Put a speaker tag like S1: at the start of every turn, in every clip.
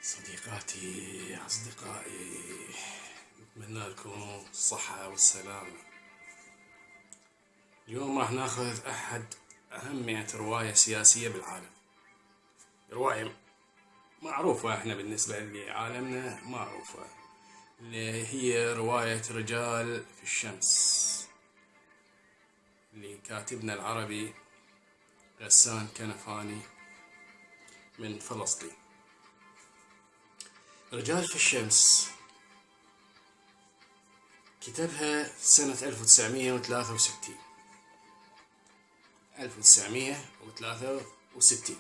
S1: صديقاتي أصدقائي، أتمنى لكم الصحة والسلامة. اليوم راح ناخذ أحد أهم 100 رواية سياسية بالعالم. رواية معروفة احنا بالنسبة لعالمنا معروفة، اللي هي رواية رجال في الشمس لكاتبنا العربي غسان كنفاني من فلسطين. رجال في الشمس كتبها سنة 1963.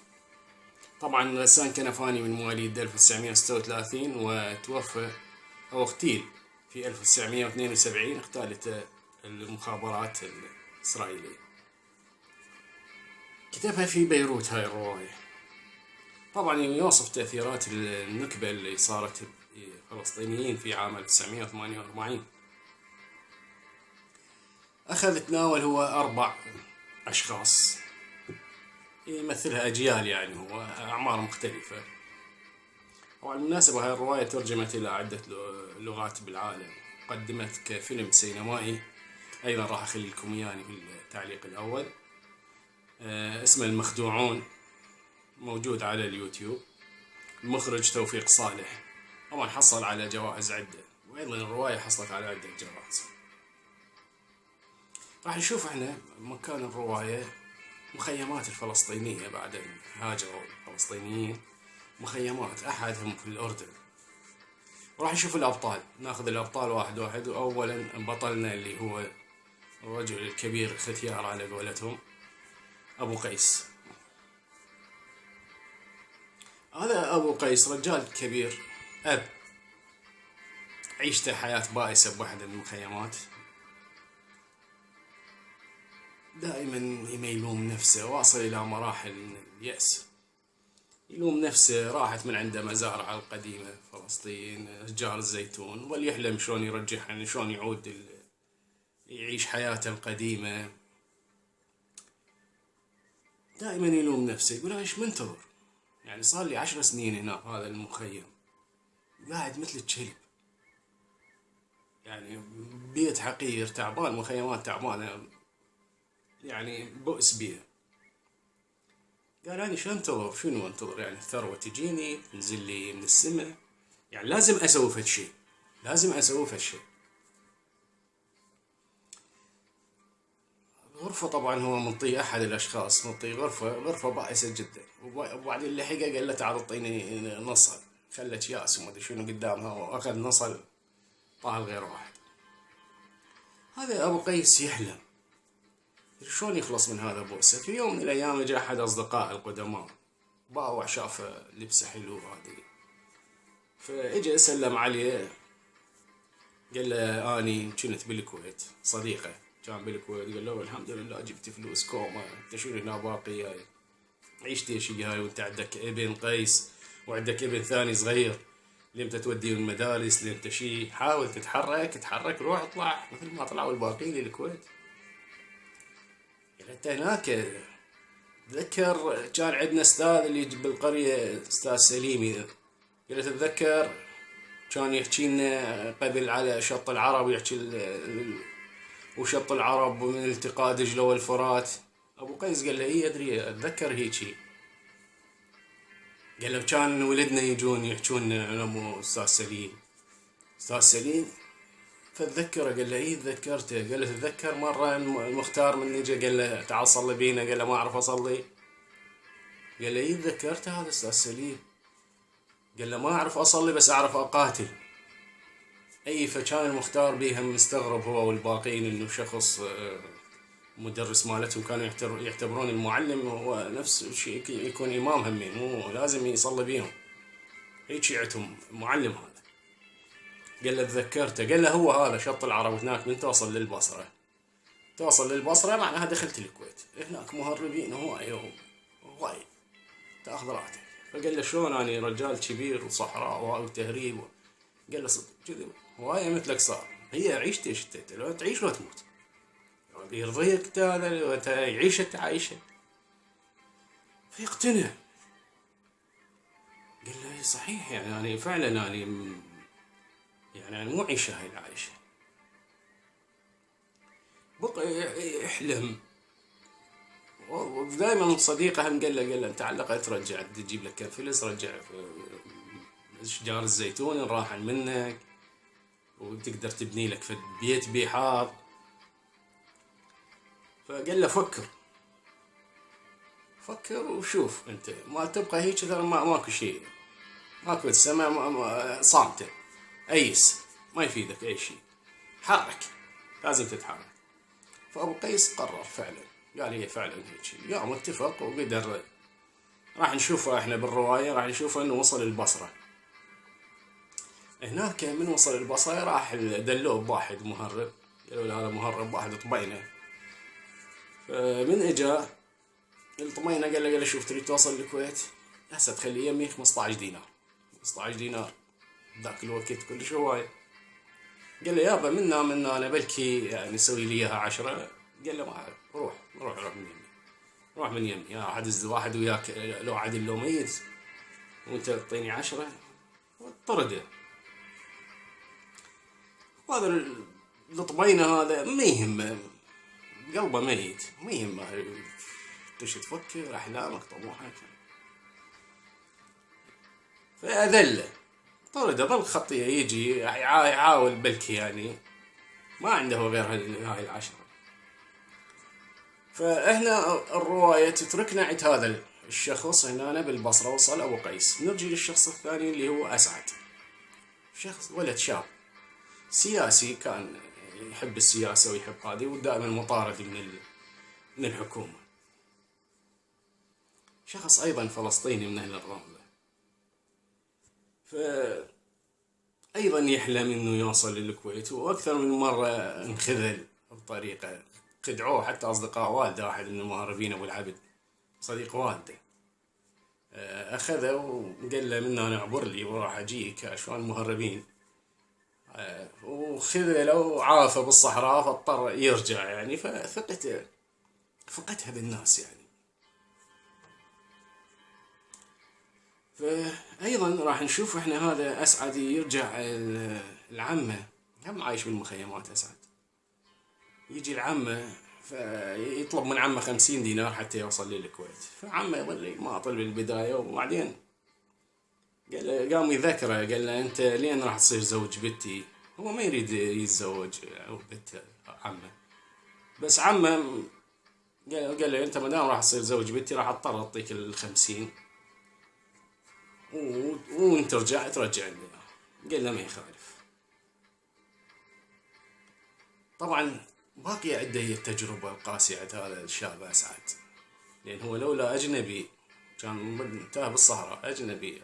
S1: طبعا غسان كنفاني من مواليد 1936 وتوفى أو اغتيل في 1972. اغتالته المخابرات الإسرائيلية. كتبها في بيروت هاي الرواية. طبعا يوصف تأثيرات النكبة اللي صارت بالفلسطينيين في عام 1948. أخذ تناول هو 4 أشخاص يمثلها أجيال، يعني هو أعمار مختلفة. وعلى المناسبة هاي الرواية ترجمت إلى عدة لغات بالعالم، قدمت كفيلم سينمائي أيضا راح أخلي لكم إياه في التعليق الأول. اسمه المخدوعون، موجود على اليوتيوب. المخرج توفيق صالح. طبعا حصل على جوائز عدة، وأيضا الرواية حصلت على عدة جوائز. راح نشوف احنا مكان الرواية مخيمات الفلسطينية بعد أن هاجروا الفلسطينيين، مخيمات أحدهم في الأردن. وراح نشوف الأبطال، ناخذ الأبطال واحد واحد. وأولا بطلنا اللي هو الرجل الكبير ختيار على قولتهم، أبو قيس. هذا أبو قيس رجال كبير، أب عيشته حياة بائسة بواحد من المخيمات. دائما يلوم نفسه، واصل إلى مراحل من اليأس. يلوم نفسه، راحت من عنده مزارع القديمة في فلسطين، أشجار الزيتون، وليحلم شلون يرجعها، شلون يعود يعيش حياته القديمة. دائما يلوم نفسه، يقول ايش منتظر؟ يعني صار لي 10 سنين هنا في هذا المخيم، قاعد مثل الكلب، يعني بيت حقير تعبان، مخيمات تعبانة، يعني بؤس بيها. قال أنا شو انتظر؟ شنو انتظر؟ يعني الثروة تجيني تنزل لي من السماء؟ يعني لازم أسوي فد شيء، لازم أسوي فد شيء. غرفة طبعا هو منطي أحد الأشخاص، منطي غرفة بائسة جدا. وبعدين لحقه قال له تعال اعطيني نصل، خلت ياس وما ادري شنو قدامها، واخذ نصل طال غير واحد. هذا أبو قيس يحلم شلون يخلص من هذا بؤسه. في يوم من الأيام جاء أحد أصدقاء القدماء، باوع شافه لبسه حلو هذه، فاجى سلم عليه، قال له أني كنت بالكويت، صديقه كان بالكويت. قال له الحمد لله جبت فلوس كوما، انت شنو هنا باقي جاي عيشت ايش هاي، وانت عندك ابن قيس وعندك ابن ثاني صغير، لمتى توديه المدارس، لمتى شي، حاول تتحرك، روح اطلع مثل ما طلعوا الباقيين للكويت. قال انت هناك تذكر كان عندنا استاذ اللي بالقرية، استاذ سليمي، قال تتذكر كان يحكي لنا قبل على شط العرب، يحكي وشط العرب من التقاء دجلة والفرات. ابو قيس قال له اي ادري اتذكر هيجي. قال له كان ولدنا يجون يحكون عن ابو استاذ سليم. فتذكره، قال له اي تذكرته. قال له تتذكر مره المختار من اجى قال له تعال صلي بينا، قال له ما اعرف اصلي. قال له اي تذكرته هذا استاذ سليم. قال له ما اعرف اصلي بس اعرف اقاتل. اي فكان المختار بيها مستغرب هو والباقين انه شخص مدرس مالتهم كانوا يعتبرون المعلم هو نفس الشيء يكون امام همين، مو لازم يصلي بيهم، هيك شيعتهم معلم هذا. قال له تذكرته. قال له هو هذا شط العرب هناك، من توصل للبصرة معناها دخلت الكويت، هناك مهربين هواي تاخذ راحتك. فقال له شلون أنا رجال كبير وصحراء وتهريب. قال له صدق كذب، هواي مثلك صار، هي عيشتي شتيت، لو تعيش لو تموت، يرضيك هذا لو يعيش تعيشه. فيقتنع. قال له صحيح يعني فعلا يعني مو عيشة هاي العايشة. بقى يحلم. ودائما صديقه هم قال له انت على الاقل ترجع تجيب لك فلس، رجع اشجار الزيتون راحن منك وتقدر تبني لك في بيت بيحار. فقال له فكر وشوف، انت ما تبقى هيك ترى ماكو شيء، ماكو السماء صامتة، ايس ما يفيدك اي شيء، حرك، لازم تتحرك. فابو قيس قرر فعلا، قال هي فعلا هيك، قام اتفق وقدر. راح نشوفه احنا بالرواية، راح نشوفه انه وصل البصرة. هناك من وصل البصرة راح دلوه بواحد مهرب، قالوا له هذا مهرب واحد طبينه. فمن اجا الطمينة قال له شوف تريد توصل الكويت هسه تخلي يمي 15 دينار. 15 دينار ذاك الوقت كلش هواية. قال له يابا منا انا بلكي يعني سوي لي اياها 10. قال له ما روح من يمي، روح من يمي يا حد واحد وياك لو عدل لو ميت وانت تعطيني 10. طرده. وهذا الطبينة هذا ما يهمه، قلبه ميت، ما يهمه تش تفكر احلامك طموحك. فاذله طرده، ظل خطيه يجي يحاول بلكي يعني ما عنده غير هاي 10. فاحنا الرواية تتركنا عند هذا الشخص هنا بالبصرة وصل ابو قيس. نرجي للشخص الثاني اللي هو اسعد، شخص ولد شاب سياسي، كان يحب السياسة ويحب هذه، ودائما مطارد من الحكومة. شخص أيضا فلسطيني من أهل الرملة، فأيضا يحلم إنه يوصل للكويت، وأكثر من مرة انخذل بطريقة. خدعوه حتى أصدقاء والده، واحد من المهربين أبو العبد صديق والده أخذه وقال له من أنا أعبر لي وراح أجيك عشان المهربين، وخذله وعافه بالصحراء فاضطر يرجع يعني. فثقته فقدها بالناس يعني. فأيضا راح نشوف احنا هذا أسعد يرجع العمة، هم عايش بالمخيمات أسعد. يجي العمة فيطلب من عمه 50 دينار حتى يوصل للكويت. فعمه يظل ما طلب بالبداية، وبعدين قام يذكره، قال له انت لين راح تصير زوج بنتي. هو ما يريد يتزوج بنت عمه، بس عمه قال له انت مدام راح تصير زوج بنتي راح اضطر اعطيك 50 وانت ترجع لي. قال له ما يخالف. طبعا باقي عنده هي التجربة القاسية عند هذا الشاب أسعد، لأن هو لولا أجنبي كان تاه بالصحراء، أجنبي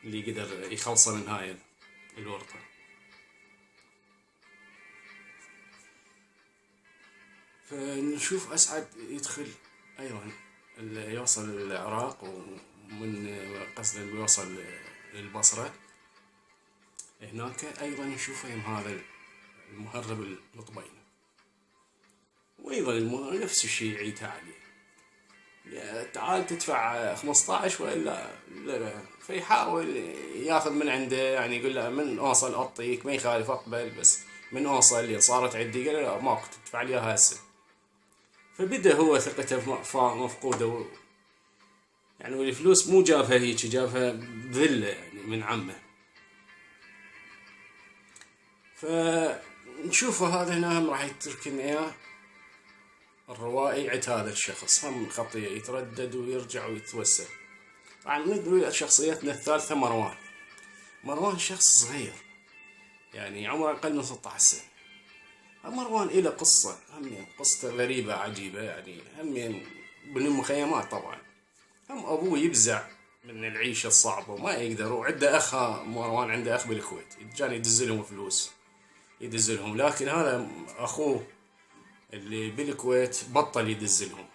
S1: اللي قدر يخلصه من هاي الورطة. فنشوف أسعد يدخل أيضا يوصل العراق، ومن قصده يوصل للبصرة. هناك أيضا نشوف هذا المهرب الطبيني، وأيضا نفس الشيء يعيدها عليه، تعال تدفع 15 ولا لا. فيحاول ياخذ من عنده يعني، يقول له من اوصل اعطيك، ما يخالف اقبل، بس من اوصل اللي صارت عندي. قال له ماكو تدفع لي هسه. فبدا هو ثقته مفقوده يعني، والفلوس مو جابها هيك، جابها بذله يعني من عمه. فنشوفه هذا هنا هم راح يترك لنا اياه الروائي عند هذا الشخص، هم خطية يتردد ويرجع ويتوسل. طبعا ندري شخصيتنا الثالثة مروان شخص صغير يعني عمره أقل من 16 سنة. مروان إله قصة، هم قصته غريبة عجيبة يعني، هم من المخيمات طبعا. هم أبوه يبزع من العيشة الصعبة وما يقدر، وعنده أخ، مروان عنده أخ بالكويت كان يدزلهم فلوس يدزلهم، لكن هذا أخوه اللي بالكويت بطل يدزلهم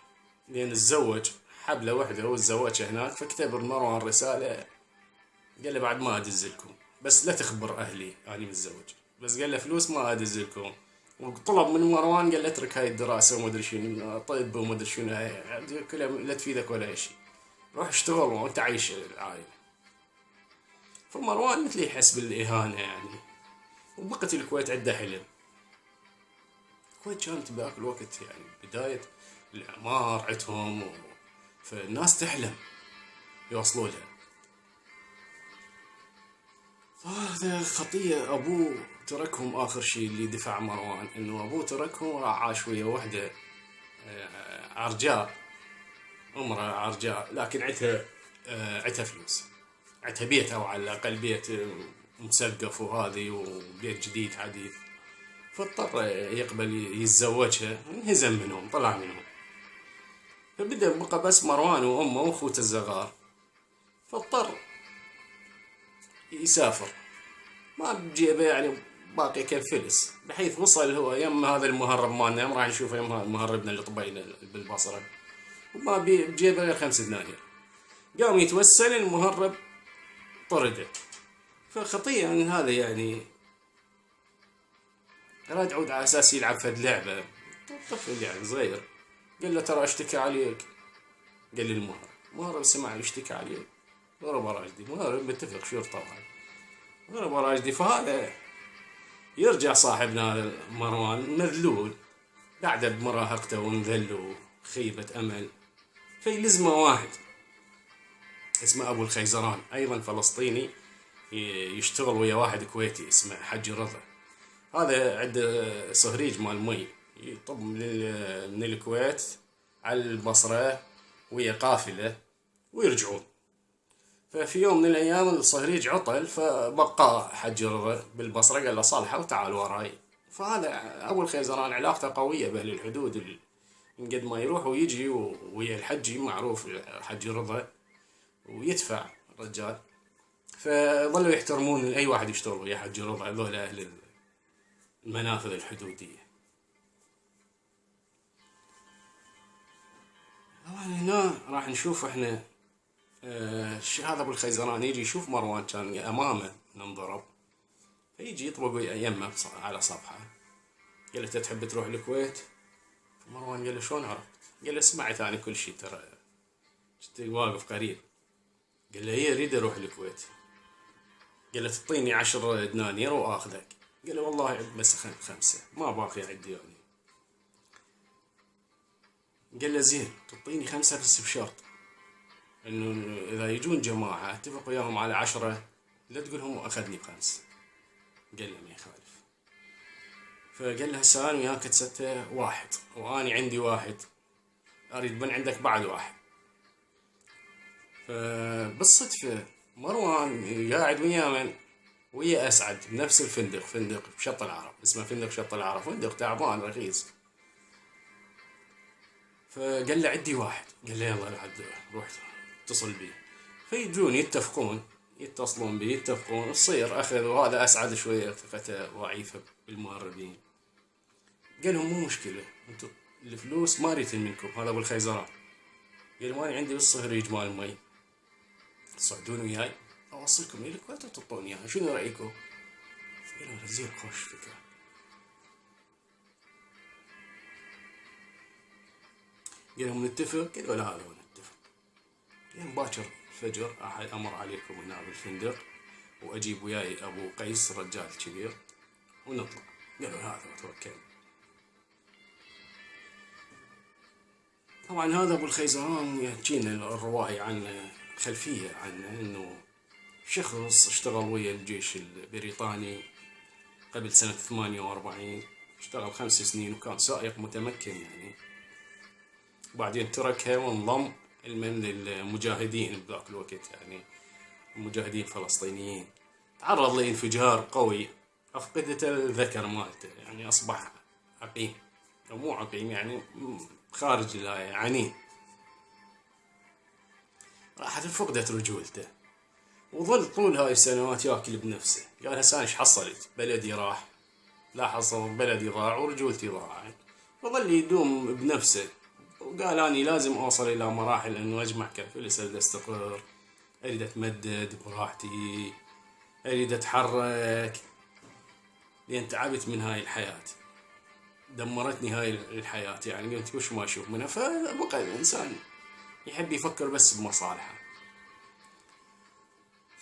S1: لأن تزوج، حبله وحده وتزوجها هناك. فكتب مروان رسالة قال له بعد ما أدزلكم، بس لا تخبر أهلي أنا متزوج، بس قال له فلوس ما أدزلكم. وطلب من مروان قال له اترك هاي الدراسة وما أدري شنو، طب وما أدري شنو، كلها لا تفيدك ولا شيء، روح اشتغل وأنت عايش العائلة. فمروان مثل يحس بالإهانة يعني. وبقت الكويت عنده حلم. الكويت كانت بذاك الوقت يعني بداية الإعمار عندهم فالناس تحلم يوصلوا لها. فهذا خطية أبوه تركهم. آخر شيء اللي دفع مروان إنه أبوه تركهم وراح عاش ويا وحدة عرجاء، امرأة عرجاء، لكن عندها فلوس، عندها بيت أو على الأقل بيت مسقف وهذه وبيت جديد حديث. فاضطر يقبل يتزوجها، انهزم منهم، طلع منهم. فبدأ بقى بس مروان وأمه وأخوته الصغار. فاضطر يسافر، ما بجيبه يعني باقي كم فلس، بحيث وصل هو يم هذا المهرب مالنا، يم راح نشوفه يم مهربنا اللي طبينا بالبصرة، وما بجيبه غير 5 دنانير. قام يتوسل المهرب طرده. فخطية من هذا يعني. راد عود على أساس يلعب فد لعبة، طفل يعني صغير. قال له ترى اشتكى عليك. قال لي المهرب سمع يشتكى عليك، ضرب راشدي. مهرب متفق شرطة طبعا، ضرب راشدي. فهذا يرجع صاحبنا مروان مذلول، قاعدة بمراهقته ومذل وخيبة أمل. فيلزمه واحد اسمه أبو الخيزران، أيضا فلسطيني، يشتغل ويا واحد كويتي اسمه حج رضا. هذا عنده صهريج مال مي، يطب من الكويت على البصرة ويا قافلة ويرجعون. ففي يوم من الأيام الصهريج عطل، فبقى حج رضا بالبصرة، قال له صالحه وتعال وراي. فهذا أبو الخيزران علاقته قوية بأهل الحدود، من قد ما يروح ويجي ويا الحجي، معروف حج رضا، ويدفع الرجال. فظلوا يحترمون أي واحد يشتغل ويا حج رضا، هذول أهل المنافذ الحدودية. طبعا هنا راح نشوف احنا هذا ابو الخيزران يجي يشوف مروان كان امامه انضرب، فيجي يطبق يمه على صفحه. قال له تحب تروح الكويت؟ مروان قال له شلون عرفت؟ قال له سمعت انا كل شيء، ترى كنت واقف قريب. قال له ايه اريد اروح الكويت. قال له تعطيني 10 دنانير واخذك. قال له والله بس 5 ما باقي عندي يعني. قال له زين تعطيني 5 بس بشرط انه اذا يجون جماعة اتفق وياهم على 10، لا تقولهم اخذني ب5. قال له ما يخالف. فقال له هسه انا وياك تسته واحد، واني عندي واحد، اريد من عندك بعد واحد. فبالصدفة مروان قاعد ويا من؟ ويا اسعد بنفس الفندق، فندق بشط العرب، اسمه فندق شط العرب، فندق تعبان رخيص. فقال له عندي واحد. قال له يلا لحد روح اتصل بي. فيجون يتصلون بي، يتفقون، تصير اخذ. وهذا اسعد شويه ثقته ضعيفه بالمهربين. قال لهم مو مشكله، انتم الفلوس ما اريد منكم. هذا ابو الخيزران قال ما عندي بالصهريج مال المي، تصعدون وياي اوصلكم الى الكويت وتعطوني اياها، شنو رايكم؟ قالوا زين خوش فكره. قال لهم نتفق؟ قالوا لا هذا هو نتفق. قال باكر الفجر امر عليكم هنا بالفندق، واجيب وياي ابو قيس رجال كبير ونطلع. قالوا هذا وتوكلنا. طبعا هذا ابو الخيزران يحكينا الرواية عنه، خلفية عنه، انه شخص اشتغل ويا الجيش البريطاني قبل سنة 48، اشتغل 5 سنين وكان سائق متمكن يعني. وبعدين تركها وانضم من المجاهدين بذاك الوقت يعني، المجاهدين الفلسطينيين. تعرض لانفجار قوي، أفقدت الذكر مالته يعني، أصبح عقيم أو مو عقيم يعني، خارج الآية عنين. راحت فقدت رجولته، وظل طول هاي السنوات ياكل بنفسه. قال هسه ايش حصلت؟ بلدي راح، لا حصل، بلدي ضاع ورجولتي ضاعت. فظل يدوم بنفسه، وقال اني لازم اوصل الى مراحل انه اجمع كفلس، اريد استقر، اريد اتمدد براحتي، اريد اتحرك، لان تعبت من هاي الحياة، دمرتني هاي الحياة يعني، قلت وش ما اشوف منها. فبقى الانسان يحب يفكر بس بمصالحه.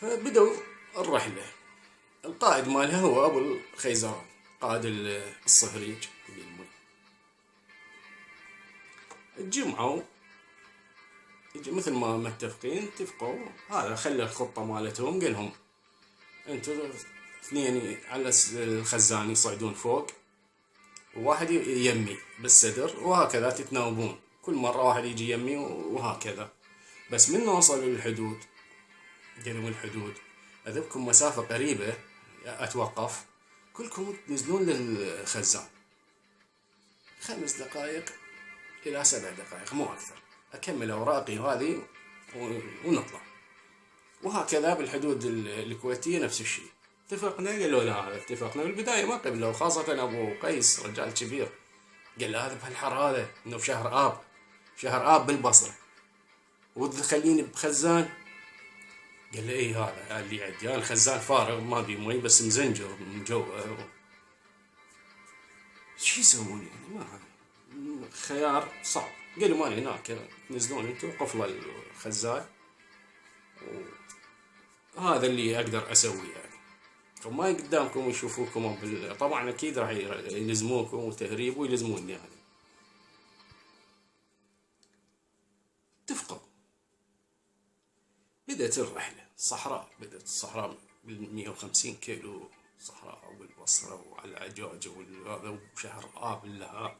S1: فبدوا الرحلة القائد مالها هو أبو الخيزران، قائد الصهريج بالمي. تجمعوا مثل ما متفقين، اتفقوا هذا خلى الخطة مالتهم، قال لهم انتوا اثنين على الخزان يصعدون فوق، وواحد يمي بالسدر، وهكذا تتناوبون، كل مرة واحد يجي يمي وهكذا. بس من وصلوا للحدود قالوا الحدود اذبكم مسافة قريبة اتوقف، كلكم تنزلون للخزان 5 دقائق الى 7 دقائق مو اكثر، اكمل اوراقي هذه ونطلع. وهكذا بالحدود الكويتية نفس الشيء. اتفقنا؟ قالوا لا هذا اتفقنا بالبداية ما قبلوا، خاصة ابو قيس رجال كبير، قال له هذا بهالحر هذا انه بشهر اب، شهر اب بالبصرة وتخليني بخزان؟ قال له اي هذا اللي عندي انا الخزان فارغ ما بي مي بس مزنجر من جوا، شو يسوون يعني؟ ما خيار صعب. قالوا ماني هناك تنزلون انتم قفل الخزان وهذا اللي اقدر اسويه يعني، فما قدامكم يشوفوكم طبعا اكيد راح يلزموكم وتهريب ويلزموني يعني. اتفقوا. بدأت الرحلة الصحراء، بدأت الصحراء بال150 كيلو صحراء وبالبصرة وعلى عجاجة وهذا وشهر آب اللهاب.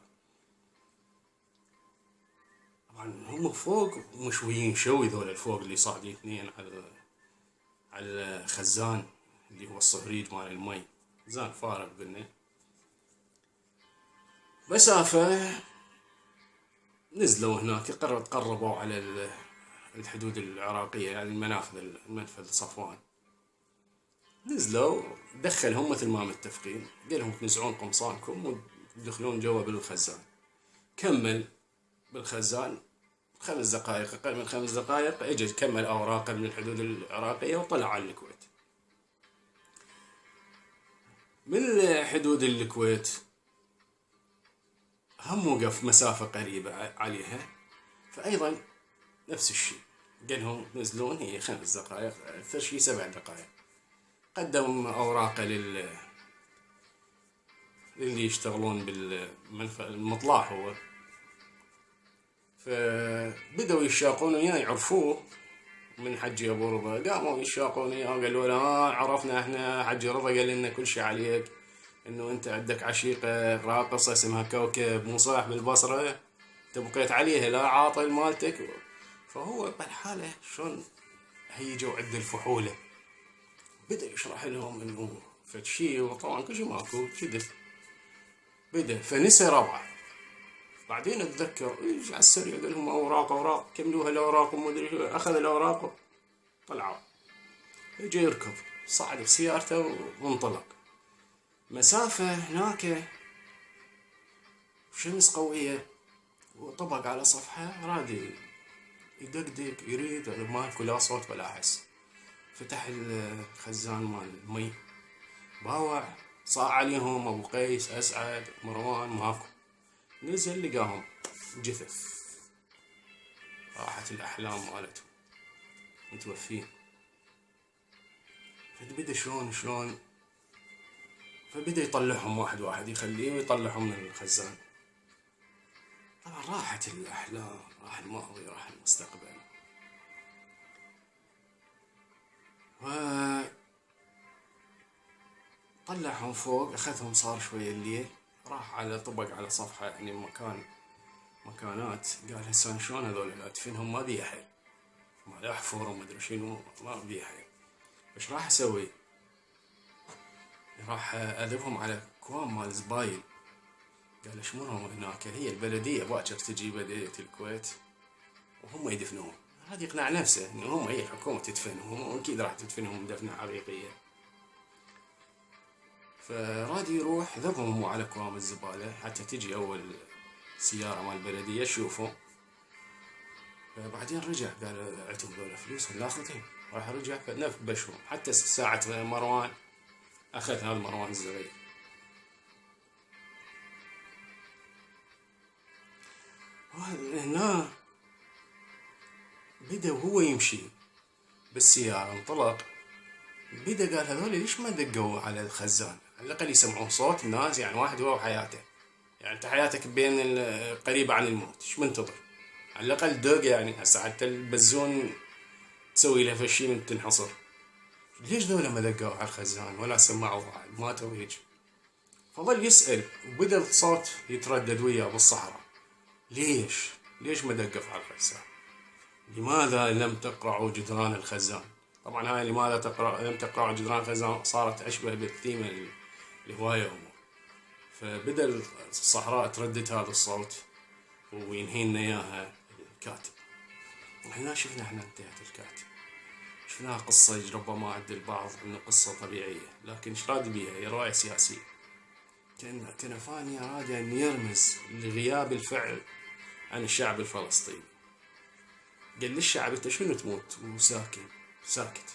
S1: طبعا هم فوق مشويين شوي ذول الفوق اللي صاعدين اثنين على الخزان اللي هو الصهريج مال المي، خزان فارغ قلنا. مسافة نزلوا هناك قربوا على الحدود العراقية يعني المنفذ صفوان. نزلوا دخلهم مثل ما متفقين، قال لهم تنزعون قمصانكم وتدخلون جوا بالخزان. كمل بالخزان 5 دقائق، أقل من 5 دقائق اجى كمل أوراقه من الحدود العراقية وطلع على الكويت. من حدود الكويت هم وقف مسافة قريبة عليها، فأيضا نفس الشيء قال لهم تنزلون هي 5 دقائق أكثر شيء 7 دقائق. قدم أوراقه للي يشتغلون بالمطلع هو، فبدأوا يشاقون وياه يعرفوه من حجي أبو رضا، قاموا يشاقون وياه وقالوا له عرفنا احنا حجي رضا قال لنا كل شيء عليك، انه انت عندك عشيقة راقصة اسمها كوكب مو صح بالبصرة، تبقيت عليها لا عاطل مالتك. فهو بالحالة شلون هيجوا عند الفحولة، بدأ يشرح لهم انه فد شيء، وطبعا كل شيء ماكو كذب. بدأ فنسي ربعه، بعدين اتذكر ايش على السريع قال لهم اوراق كملوها الاوراق وما ادري، اخذ الاوراق طلعوا. يجي يركض صعد بسيارته وانطلق. مسافة هناك شمس قوية وطبق على صفحة، راد يدقدق يريد ماكو لا صوت ولا حس. فتح الخزان مال المي باوع، صاع عليهم ابو قيس اسعد مروان ماكو، نزل لقاهم جثث، راحت الاحلام مالتهم متوفين. فبدأ شلون فبدأ يطلعهم واحد واحد، يخليه ويطلعهم من الخزان. طبعا راحت الأحلام، راح الماضي راح المستقبل. طلعهم فوق، أخذهم صار شوية الليل، راح على طبق على صفحة يعني مكانات، قال هسه شلون هذول أدفنهم ما بي أحد، ما أحفر وما أدري شنو ما بي أحد، إيش راح أسوي؟ راح أذبهم على كوام مال زبايل. قال اشمرهم هناك، هي البلدية باكر تجي بلدية الكويت وهم يدفنون، هذا يقنع نفسه انه هم هي الحكومة تدفنهم واكيد راح تدفنهم دفنة حقيقية. فراد يروح ذبهم على كوام الزبالة حتى تجي اول سيارة مال البلدية تشوفهم. بعدين رجع قال عتب ذولا فلوسهم ناخذهم، راح رجع نفبشهم. حتى ساعة مروان اخذ هذا مروان الصغير. هنا بدأ وهو يمشي بالسيارة، انطلق بدا قال هذول ليش ما دقوا على الخزان؟ على الاقل يسمعون صوت الناس، يعني واحد هو وحياته، يعني انت حياتك بين قريبة عن الموت، ايش منتظر؟ على الاقل دق، يعني هسه حتى البزون تسوي له فشي من تنحصر. ليش ذولا ما دقوا على الخزان ولا سمعوا واحد ماتوا هيج؟ فظل يسأل وبدأ الصوت يتردد وياه بالصحراء، ليش ما دقوا على الخزان؟ لماذا لم تقرعوا جدران الخزان؟ طبعا هاي لماذا لم تقرعوا جدران الخزان صارت أشبه بالثيمة الهواية هم. فبدأ الصحراء تردد هذا الصوت وينهي لنا إياها الكاتب. احنا شفنا انتهت الكاتب، شفناها قصة ربما عند البعض انه قصة طبيعية، لكن ايش راد بيها؟ هي رواية سياسية. كنفاني أراد أن يرمز لغياب الفعل عن الشعب الفلسطيني. قال للشعب انت شنو تموت ساكت.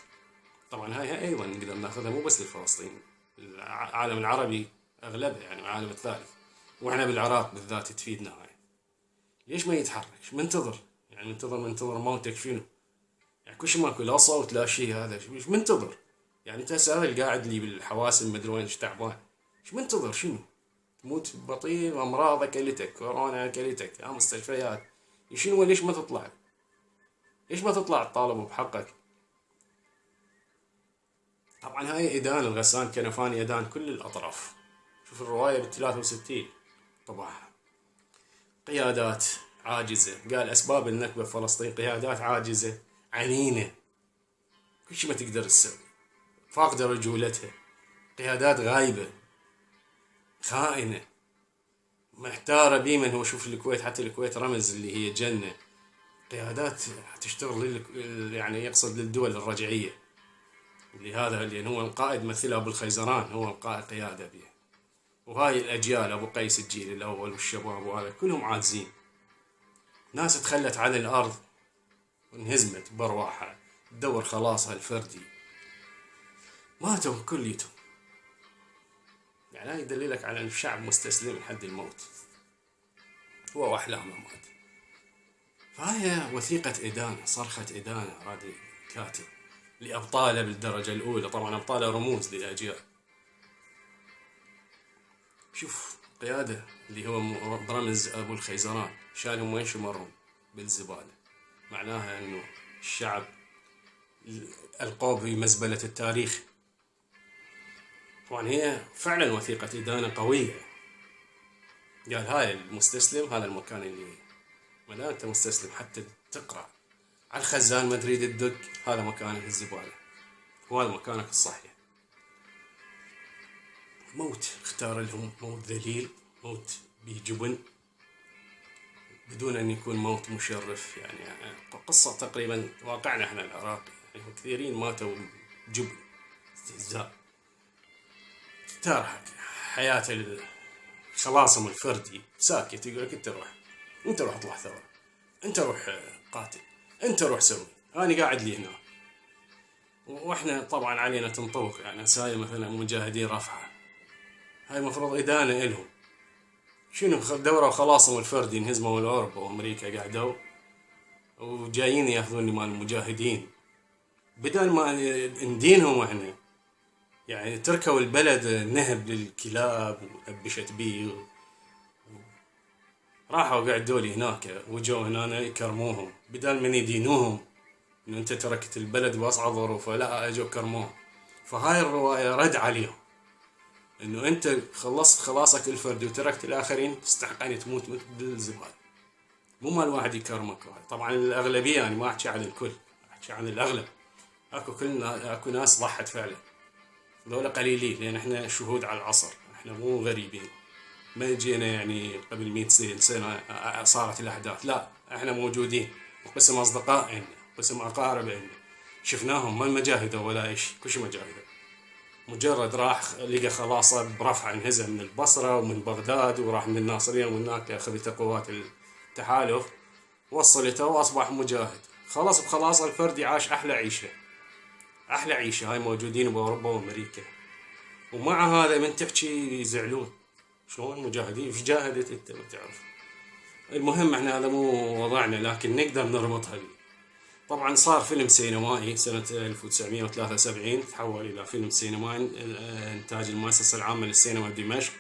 S1: طبعا هاي ايضا نقدر ناخذها مو بس للفلسطيني، العالم العربي اغلبه، يعني العالم الثالث، واحنا بالعراق بالذات تفيدنا هاي. ليش ما يتحرك؟ منتظر، يعني منتظر موتك شنو؟ يعني كل شيء ماكو، لا صوت لا شيء، هذا ايش منتظر؟ يعني انت هسه هذا اللي قاعد لي بالحواسم مدري وين، ايش تعبان، ايش منتظر شنو؟ تموت بطيء، امراض اكلتك، كورونا اكلتك، يا مستشفيات، شنو؟ ليش ما تطلع؟ ليش ما تطلع تطالب بحقك؟ طبعا هاي إدانة الغسان كنفاني، إدان كل الأطراف. شوف الرواية بال63 طبعا قيادات عاجزة، قال أسباب النكبة في فلسطين قيادات عاجزة عنينة، كل شي ما تقدر تسوي، فاقدة رجولتها، قيادات غايبة خائنة محتارة بيمن هو. شوف الكويت، حتى الكويت رمز اللي هي جنة، قيادات تشتغل يعني يقصد للدول الرجعية، لهذا لأن هو القائد مثل أبو الخيزران، هو القائد قيادة به. وهاي الأجيال أبو قيس الجيل الأول والشباب وهذا كلهم عاجزين، ناس تخلت عن الأرض وانهزمت برواحها تدور خلاصها الفردي، ماتوا كليتهم. يعني هاي يدللك على أن الشعب مستسلم لحد الموت، هو وأحلامه مات. فهي وثيقة إدانة، صرخة إدانة أراد الكاتب لأبطاله بالدرجة الأولى، طبعا أبطاله رموز للأجيال. شوف قيادة اللي هو برمز أبو الخيزران، شالهم وين شمرهم؟ بالزبالة. معناها أنه الشعب ألقوه بمزبلة التاريخ. طبعا هي فعلا وثيقة إدانة قوية. قال هاي المستسلم هذا المكان اللي ما دام أنت مستسلم حتى تقرأ على الخزان ما تريد تدق، هذا مكانك الزبالة وهذا مكانك الصحيح. موت اختار لهم موت ذليل، موت بجبن، بدون أن يكون موت مشرف. يعني قصة تقريبا واقعنا احنا العراقي، يعني كثيرين ماتوا جبن استهزاء. اختار حياة خلاصهم الفردي ساكت، يقول لك انت روح اطلع ثورة، انت روح قاتل، انت روح سوي، انا قاعد لي هنا. واحنا طبعا علينا تنطوق، يعني ساي مثلا مجاهدين رفعه، هاي مفروض إدانة إلهم. شنو دوروا خلاصهم الفردي، انهزموا من أوروبا وأمريكا قعدوا وجايين ياخذون مال المجاهدين، بدل ما ندينهم احنا. يعني تركوا البلد نهب للكلاب وأبشت بيه، راحوا قعدوا لي هناك وجوا هنا يكرموهم، بدل من يدينوهم انه انت تركت البلد باصعب ظروفه، لا اجوا كرموهم. فهاي الرواية رد عليهم انه انت خلصت خلاصك الفردي وتركت الاخرين تستحق ان تموت بالزبال، مو مال واحد يكرمك. طبعا الاغلبيه، يعني ما احكي عن الكل، احكي عن الاغلب. اكو ناس ضحت فعلا، ذولا قليلين لان احنا شهود على العصر، احنا مو غريبين، ما جينا يعني قبل 100 سنه صارت الاحداث، لا احنا موجودين، وقسم اصدقاء عندنا، قسم اقارب عندنا، شفناهم ما مجاهدوا ولا شيء، كل شيء مجاهدوا. مجرد راح لقى خلاصه برفع، انهزم من البصره ومن بغداد وراح من الناصريه ومن هناك اخذته قوات التحالف، وصلته واصبح مجاهد، خلص بخلاصه الفردي، عاش احلى عيشه، احلى عيشه. هاي موجودين باوروبا وامريكا، ومع هذا من تحكي يزعلون، شلون مجاهدين؟ ايش جاهدت انت ما تعرف؟ المهم احنا هذا مو وضعنا، لكن نقدر نربطها بيه. طبعا صار فيلم سينمائي سنة 1973، تحول إلى فيلم سينمائي إنتاج المؤسسة العامة للسينما بدمشق،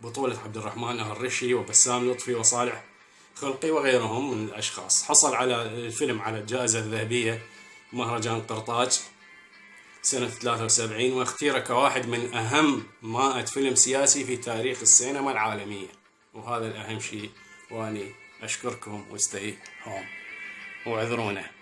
S1: بطولة عبد الرحمن الهرشي وبسام لطفي وصالح خلقي وغيرهم من الأشخاص. حصل على الفيلم على الجائزة الذهبية مهرجان قرطاج سنة 73، واختير كواحد من أهم 100 فيلم سياسي في تاريخ السينما العالمية، وهذا الأهم شيء. وأني أشكركم واستي هوم واعذرونا.